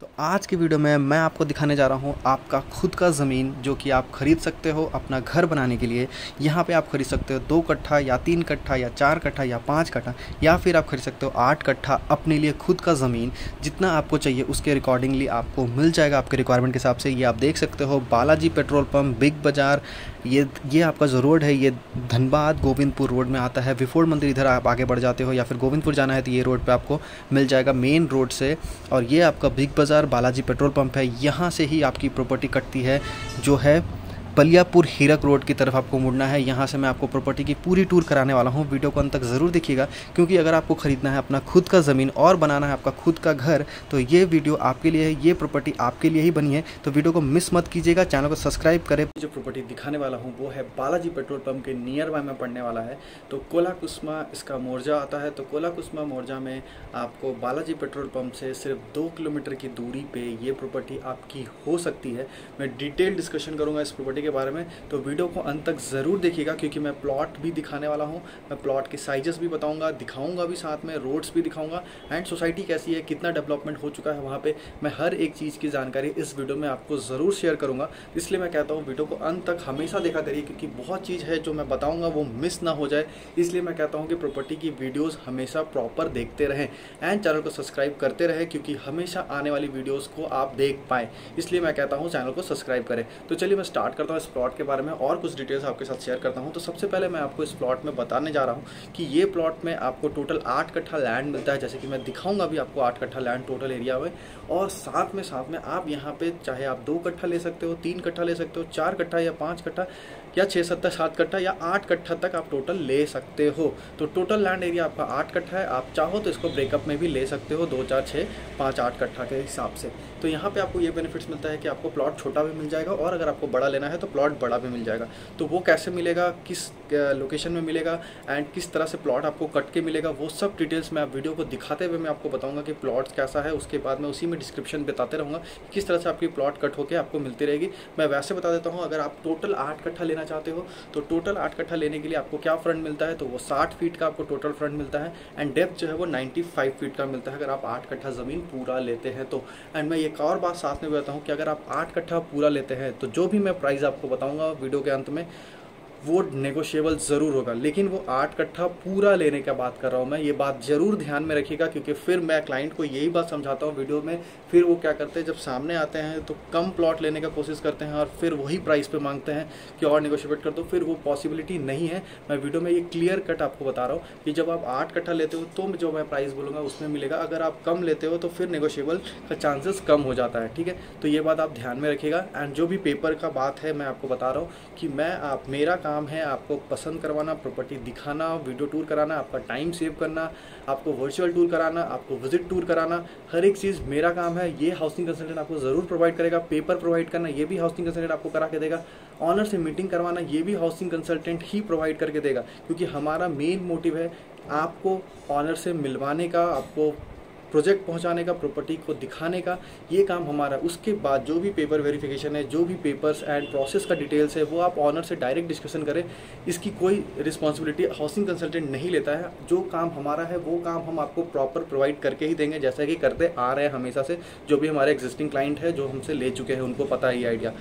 तो आज की वीडियो में मैं आपको दिखाने जा रहा हूँ आपका खुद का ज़मीन जो कि आप ख़रीद सकते हो अपना घर बनाने के लिए। यहाँ पे आप ख़रीद सकते हो 2 कट्ठा या 3 कट्ठा या 4 कट्ठा या 5 कट्ठा या फिर आप ख़रीद सकते हो 8 कट्ठा अपने लिए खुद का ज़मीन। जितना आपको चाहिए उसके अकॉर्डिंगली आपको मिल जाएगा आपके रिक्वायरमेंट के हिसाब से। ये आप देख सकते हो बालाजी पेट्रोल पंप, बिग बाज़ार, ये आपका जो रोड है ये धनबाद गोविंदपुर रोड में आता है। विफोर मंदिर इधर आप आगे बढ़ जाते हो या फिर गोविंदपुर जाना है तो ये रोड पे आपको मिल जाएगा मेन रोड से। और ये आपका बिग बाज़ार बालाजी पेट्रोल पंप है, यहाँ से ही आपकी प्रॉपर्टी कटती है जो है बलियापुर हीरक रोड की तरफ आपको मुड़ना है। यहाँ से मैं आपको प्रॉपर्टी की पूरी टूर कराने वाला हूँ। वीडियो को अंत तक ज़रूर देखिएगा क्योंकि अगर आपको ख़रीदना है अपना खुद का ज़मीन और बनाना है आपका खुद का घर तो ये वीडियो आपके लिए है, ये प्रॉपर्टी आपके लिए ही बनी है। तो वीडियो को मिस मत कीजिएगा, चैनल को सब्सक्राइब करें। जो प्रॉपर्टी दिखाने वाला हूँ वो है बालाजी पेट्रोल पंप के नियर बाय में पड़ने वाला है। तो कोला कुसमा इसका मोर्जा आता है। तो कोला कुसमा मोर्जा में आपको बालाजी पेट्रोल पंप से सिर्फ 2 किलोमीटर की दूरी पे ये प्रॉपर्टी आपकी हो सकती है। मैं डिटेल डिस्कशन करूँगा इस प्रॉपर्टी के बारे में, तो वीडियो को अंत तक ज़रूर देखिएगा क्योंकि मैं प्लॉट भी दिखाने वाला हूँ। मैं प्लॉट के साइजेस भी बताऊँगा, दिखाऊँगा भी, साथ में रोड्स भी दिखाऊँगा एंड सोसाइटी कैसी है, कितना डेवलपमेंट हो चुका है वहाँ पे। मैं हर एक चीज़ की जानकारी इस वीडियो में आपको ज़रूर शेयर करूँगा। इसलिए मैं कहता हूँ वीडियो को अंत तक हमेशा देखा करिए क्योंकि बहुत चीज़ है जो मैं बताऊँगा वो मिस ना हो जाए। इसलिए मैं कहता हूँ कि प्रॉपर्टी की वीडियोज़ हमेशा प्रॉपर देखते रहें एंड चैनल को सब्सक्राइब करते रहें क्योंकि हमेशा आने वाली वीडियोज़ को आप देख पाएँ। इसलिए मैं कहता हूँ चैनल को सब्सक्राइब करें। तो चलिए मैं स्टार्ट करता हूँ इस प्लॉट के बारे में और कुछ डिटेल्स आपके साथ शेयर करता हूँ। तो सबसे पहले मैं आपको इस प्लॉट में बताने जा रहा हूँ कि ये प्लॉट में आपको टोटल 8 कट्ठा लैंड मिलता है, जैसे कि मैं दिखाऊंगा अभी आपको 8 कट्ठा लैंड टोटल एरिया में। और साथ में आप यहाँ पे चाहे आप 2 कट्ठा ले सकते हो, 3 कट्ठा ले सकते हो, 4 कट्ठा या 5 कट्ठा या 6, 7, 7 कट्ठा या 8 कट्ठा तक आप टोटल ले सकते हो। तो टोटल लैंड एरिया आपका 8 कट्ठा है। आप चाहो तो इसको ब्रेकअप में भी ले सकते हो 2, 4, 6, 5, 8 कट्ठा के हिसाब से। तो यहाँ पे आपको ये बेनिफिट्स मिलता है कि आपको प्लॉट छोटा भी मिल जाएगा और अगर आपको बड़ा लेना है तो प्लॉट बड़ा भी मिल जाएगा। तो वो कैसे मिलेगा, किस लोकेशन में मिलेगा एंड किस तरह से प्लॉट आपको कट के मिलेगा, वो सब डिटेल्स मैं आप वीडियो को दिखाते हुए मैं आपको बताऊंगा कि प्लॉट कैसा है। उसके बाद मैं उसी में डिस्क्रिप्शन बताते रहूँगा किस तरह से आपकी प्लॉट कट होकर आपको मिलती रहेगी। मैं वैसे बता देता हूँ, अगर आप टोटल 8 कट्ठा लेना चाहते हो तो टोटल 8 कट्ठा लेने के लिए आपको क्या फ्रंट मिलता है, तो वो 60 फीट का आपको टोटल फ्रंट मिलता है एंड डेप्थ जो है वो 95 फीट का मिलता है अगर आप 8 कट्ठा ज़मीन पूरा लेते हैं तो। एंड मैं एक और बात साथ में बताता हूँ कि अगर आप 8 कट्ठा पूरा लेते हैं तो जो भी मैं प्राइस आपको बताऊँगा वीडियो के अंत में वो नेगोशिएबल ज़रूर होगा, लेकिन वो 8 कट्ठा पूरा लेने का बात कर रहा हूँ मैं। ये बात ज़रूर ध्यान में रखिएगा क्योंकि फिर मैं क्लाइंट को यही बात समझाता हूँ वीडियो में, फिर वो क्या करते हैं जब सामने आते हैं तो कम प्लॉट लेने का कोशिश करते हैं और फिर वही प्राइस पे मांगते हैं कि और नेगोशिएट कर दो। फिर वो पॉसिबिलिटी नहीं है। मैं वीडियो में ये क्लियर कट आपको बता रहा हूँ कि जब आप 8 कट्ठा लेते हो तो जो मैं प्राइस बोलूँगा उसमें मिलेगा। अगर आप कम लेते हो तो फिर नेगोशिएबल का चांसेस कम हो जाता है, ठीक है। तो ये बात आप ध्यान में रखिएगा। एंड जो भी पेपर का बात है मैं आपको बता रहा हूँ कि मेरा काम है आपको पसंद करवाना, प्रॉपर्टी दिखाना, वीडियो टूर कराना, आपका टाइम सेव करना, आपको वर्चुअल टूर कराना, आपको विजिट टूर कराना, हर एक चीज़ मेरा काम है। ये हाउसिंग कंसल्टेंट आपको ज़रूर प्रोवाइड करेगा। पेपर प्रोवाइड करना ये भी हाउसिंग कंसल्टेंट आपको करा के देगा। ऑनर से मीटिंग करवाना ये भी हाउसिंग कंसल्टेंट ही प्रोवाइड करके देगा क्योंकि हमारा मेन मोटिव है आपको ऑनर से मिलवाने का, आपको प्रोजेक्ट पहुंचाने का, प्रॉपर्टी को दिखाने का, ये काम हमारा। उसके बाद जो भी पेपर वेरिफिकेशन है, जो भी पेपर्स एंड प्रोसेस का डिटेल्स है वो आप ऑनर से डायरेक्ट डिस्कशन करें। इसकी कोई रिस्पॉन्सिबिलिटी हाउसिंग कंसल्टेंट नहीं लेता है। जो काम हमारा है वो काम हम आपको प्रॉपर प्रोवाइड करके ही देंगे जैसा कि करते आ रहे हैं हमेशा से। जो भी हमारे एग्जिस्टिंग क्लाइंट है जो हमसे ले चुके हैं उनको पता है ये आइडिया।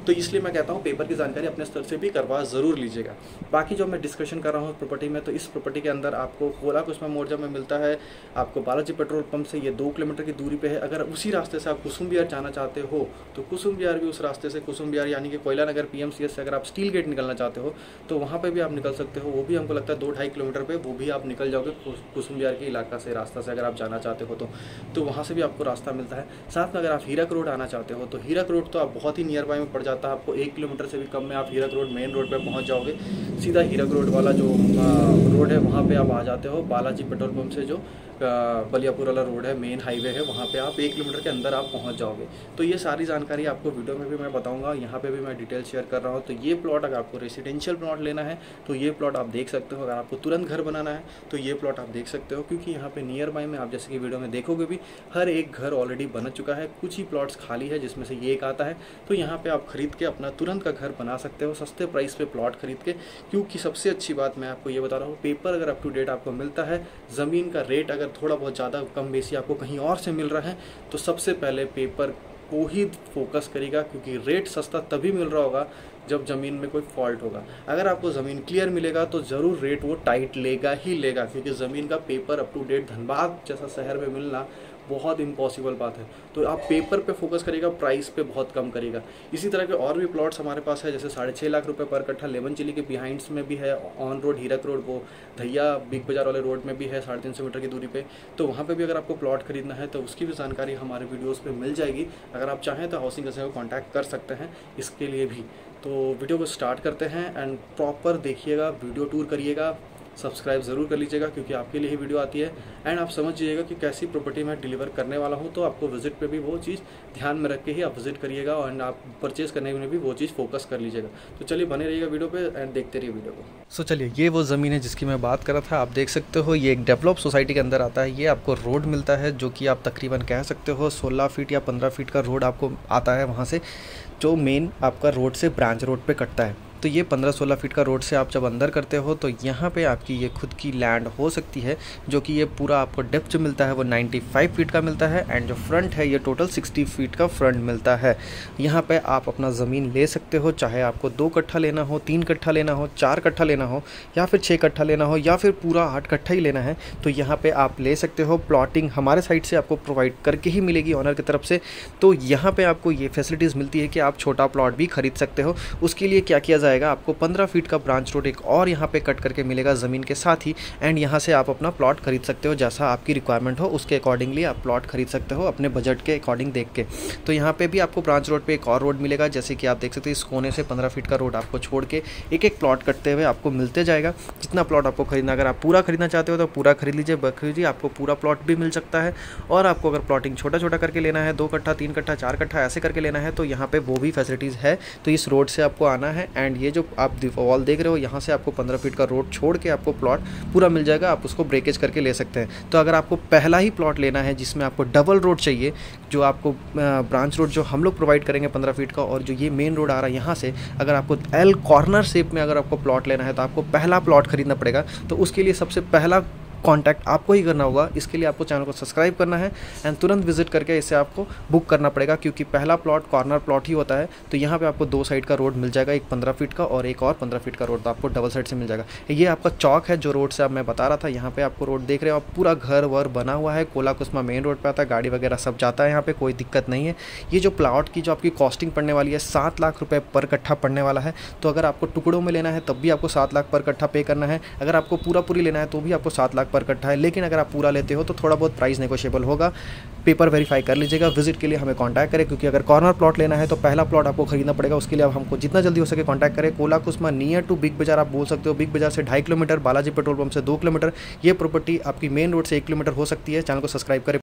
तो इसलिए मैं कहता हूँ पेपर की जानकारी अपने स्तर से भी करवा ज़रूर लीजिएगा। बाकी जो मैं डिस्कशन कर रहा हूँ प्रॉपर्टी में, तो इस प्रॉपर्टी के अंदर आपको कोला कुसमा मोर्जा में मिलता है। आपको बालाजी पेट्रोल पंप से ये 2 किलोमीटर की दूरी पे है। अगर उसी रास्ते से आप कुसुम विहार जाना चाहते हो तो कुसुम विहार भी उस रास्ते से, कुसुम विहार यानी कि कोयला नगर पीएमसीएस से अगर आप स्टील गेट निकलना चाहते हो तो वहाँ पे भी आप निकल सकते हो। वो भी हमको लगता है 2-2.5 किलोमीटर पे वो भी आप निकल जाओगे कुसुम विहार के इलाका से, रास्ता से अगर आप जाना चाहते हो तो वहाँ से भी आपको रास्ता मिलता है। साथ में अगर आप हीरक रोड आना चाहते हो तो हीरक रोड तो आप बहुत ही नियर बाय में पड़ जाता है। आपको 1 किलोमीटर से भी कम में आप हीरक रोड मेन रोड पर पहुँच जाओगे। सीधा हीरक रोड वाला जो रोड है वहाँ पर आप आ जाते हो। बालाजी पेट्रोल पंप से जो बलियापुर वाला रोड है, मेन हाईवे है, वहाँ पे आप 1 किलोमीटर के अंदर आप पहुँच जाओगे। तो ये सारी जानकारी आपको वीडियो में भी मैं बताऊँगा, यहाँ पे भी मैं डिटेल शेयर कर रहा हूँ। तो ये प्लॉट अगर आपको रेसिडेंशियल प्लॉट लेना है तो ये प्लॉट आप देख सकते हो। अगर आपको तुरंत घर बनाना है तो ये प्लॉट आप देख सकते हो क्योंकि यहाँ पे नियर बाय में आप जैसे कि वीडियो में देखोगे भी हर एक घर ऑलरेडी बन चुका है। कुछ ही प्लॉट्स खाली है जिसमें से ये एक आता है। तो यहाँ पर आप खरीद के अपना तुरंत का घर बना सकते हो सस्ते प्राइस पर प्लॉट खरीद के। क्योंकि सबसे अच्छी बात मैं आपको ये बता रहा हूँ, पेपर अगर अप टू डेट आपको मिलता है, ज़मीन का रेट अगर थोड़ा बहुत ज़्यादा कम एसी आपको कहीं और से मिल रहा है, तो सबसे पहले पेपर को ही फोकस करेगा, क्योंकि रेट सस्ता तभी मिल रहा होगा जब ज़मीन में कोई फॉल्ट होगा। अगर आपको ज़मीन क्लियर मिलेगा तो ज़रूर रेट वो टाइट लेगा ही लेगा, क्योंकि ज़मीन का paper up to date Dhanbad जैसा शहर में मिलना बहुत इम्पॉसिबल बात है। तो आप पेपर पे फोकस करिएगा, प्राइस पे बहुत कम करिएगा। इसी तरह के और भी प्लॉट्स हमारे पास है, जैसे 6.5 लाख रुपए पर कट्ठा लेमन चिली के बिहाइंड्स में भी है, ऑन रोड हीरक रोड वो धैया बिग बाजार वाले रोड में भी है 350 मीटर की दूरी पे। तो वहाँ पे भी अगर आपको प्लॉट खरीदना है तो उसकी भी जानकारी हमारे वीडियोस पे मिल जाएगी। अगर आप चाहें तो हाउसिंग एजेंसी को कॉन्टैक्ट कर सकते हैं इसके लिए भी। तो वीडियो को स्टार्ट करते हैं एंड प्रॉपर देखिएगा, वीडियो टूर करिएगा, सब्सक्राइब ज़रूर कर लीजिएगा क्योंकि आपके लिए ही वीडियो आती है। एंड आप समझ जाइएगा कि कैसी प्रॉपर्टी मैं डिलीवर करने वाला हूं, तो आपको विजिट पे भी वो चीज़ ध्यान में रख के ही आप विजिट करिएगा एंड आप परचेज करने में भी वो चीज़ फोकस कर लीजिएगा। तो चलिए बने रहिएगा वीडियो पे एंड देखते रहिए वीडियो को। चलिए, ये वो ज़मीन है जिसकी मैं बात कर रहा था। आप देख सकते हो ये एक डेवलप सोसाइटी के अंदर आता है। ये आपको रोड मिलता है जो कि आप तकरीबन कह सकते हो 16 फीट या 15 फीट का रोड आपको आता है वहाँ से, जो मेन आपका रोड से ब्रांच रोड पे कटता है। तो ये 15-16 फीट का रोड से आप जब अंदर करते हो तो यहाँ पे आपकी ये खुद की लैंड हो सकती है, जो कि ये पूरा आपको डेप्थ जो मिलता है वो 95 फीट का मिलता है। एंड जो फ्रंट है ये टोटल 60 फीट का फ्रंट मिलता है। यहाँ पे आप अपना ज़मीन ले सकते हो, चाहे आपको 2 कट्ठा लेना हो, 3 कट्ठा लेना हो, 4 कट्ठा लेना हो, या फिर 6 कट्ठा लेना हो, या फिर पूरा 8 कट्ठा ही लेना है, तो यहाँ पे आप ले सकते हो। प्लॉटिंग हमारे साइड से आपको प्रोवाइड करके ही मिलेगी ऑनर की तरफ से। तो यहाँ पे आपको ये फैसिलिटीज़ मिलती है कि आप छोटा प्लॉट भी खरीद सकते हो। उसके लिए क्या किया जाएगा, आपको 15 फीट का ब्रांच रोड एक और यहाँ पे कट करके मिलेगा ज़मीन के साथ ही। एंड यहाँ से आप अपना प्लॉट खरीद सकते हो, जैसा आपकी रिक्वायरमेंट हो उसके अकॉर्डिंगली आप प्लॉट खरीद सकते हो अपने बजट के अकॉर्डिंग देख के। तो यहाँ पे भी आपको ब्रांच रोड पे एक और रोड मिलेगा, जैसे कि आप देख सकते हैं इस कोने से 15 फीट का रोड आपको छोड़ के एक एक प्लॉट कटते हुए आपको मिलते जाएगा। जितना प्लॉट आपको खरीदना, अगर आप पूरा खरीदना चाहते हो तो पूरा खरीद लीजिए, बखरीदिए, आपको पूरा प्लॉट भी मिल सकता है। और आपको अगर प्लॉटिंग छोटा छोटा करके लेना है, 2 कट्ठा 3 कट्ठा 4 कट्ठा ऐसे करके लेना है, तो यहाँ पे वो भी फैसिलिटीज़ है। तो इस रोड से आपको आना है एंड ये जो आप वॉल देख रहे हो यहाँ से आपको 15 फीट का रोड छोड़ के आपको प्लॉट पूरा मिल जाएगा। आप उसको ब्रेकेज करके ले सकते हैं। तो अगर आपको पहला ही प्लॉट लेना है जिसमें आपको डबल रोड चाहिए, जो आपको ब्रांच रोड जो हम लोग प्रोवाइड करेंगे 15 फीट का, और जो ये मेन रोड आ रहा है यहाँ से, अगर आपको एल कॉर्नर शेप में अगर आपको प्लॉट लेना है तो आपको पहला प्लॉट खरीदना पड़ेगा। तो उसके लिए सबसे पहला कॉन्टैक्ट आपको ही करना होगा। इसके लिए आपको चैनल को सब्सक्राइब करना है एंड तुरंत विजिट करके इसे आपको बुक करना पड़ेगा, क्योंकि पहला प्लॉट कॉर्नर प्लॉट ही होता है। तो यहाँ पे आपको 2 साइड का रोड मिल जाएगा, एक 15 फीट का और एक और 15 फीट का रोड, तो आपको डबल साइड से मिल जाएगा। ये आपका चौक है जो रोड से अब मैं बता रहा था। यहाँ पे आपको रोड देख रहे हो आप, पूरा घर वर बना हुआ है, कोला कुसमा मेन रोड पर आता है, गाड़ी वगैरह सब जाता है, यहाँ पर कोई दिक्कत नहीं है। ये जो प्लॉट की जो आपकी कॉस्टिंग पड़ने वाली है 7 लाख रुपये पर कट्ठा पड़ने वाला है। तो अगर आपको टुकड़ों में लेना है तब भी आपको 7 लाख पर कट्ठा पे करना है, अगर आपको पूरा पूरी लेना है तो भी आपको 7 लाख पर कट्ठा है। लेकिन अगर आप पूरा लेते हो तो थोड़ा बहुत प्राइस नेगोशिएबल होगा। पेपर वेरीफाई कर लीजिएगा। विजिट के लिए हमें कांटेक्ट करें, क्योंकि अगर कॉर्नर प्लॉट लेना है तो पहला प्लॉट आपको खरीदना पड़ेगा। उसके लिए आप हमको जितना जल्दी हो सके कांटेक्ट करें। Kola Kusma near to Big Bazaar आप बोल सकते हो। बिग बाजार से 2.5 किलोमीटर, बालाजी पेट्रोल पंप से 2 किलोमीटर। ये प्रॉपर्टी आपकी मेन रोड से 1 किलोमीटर हो सकती है। चैनल को सब्सक्राइब करें।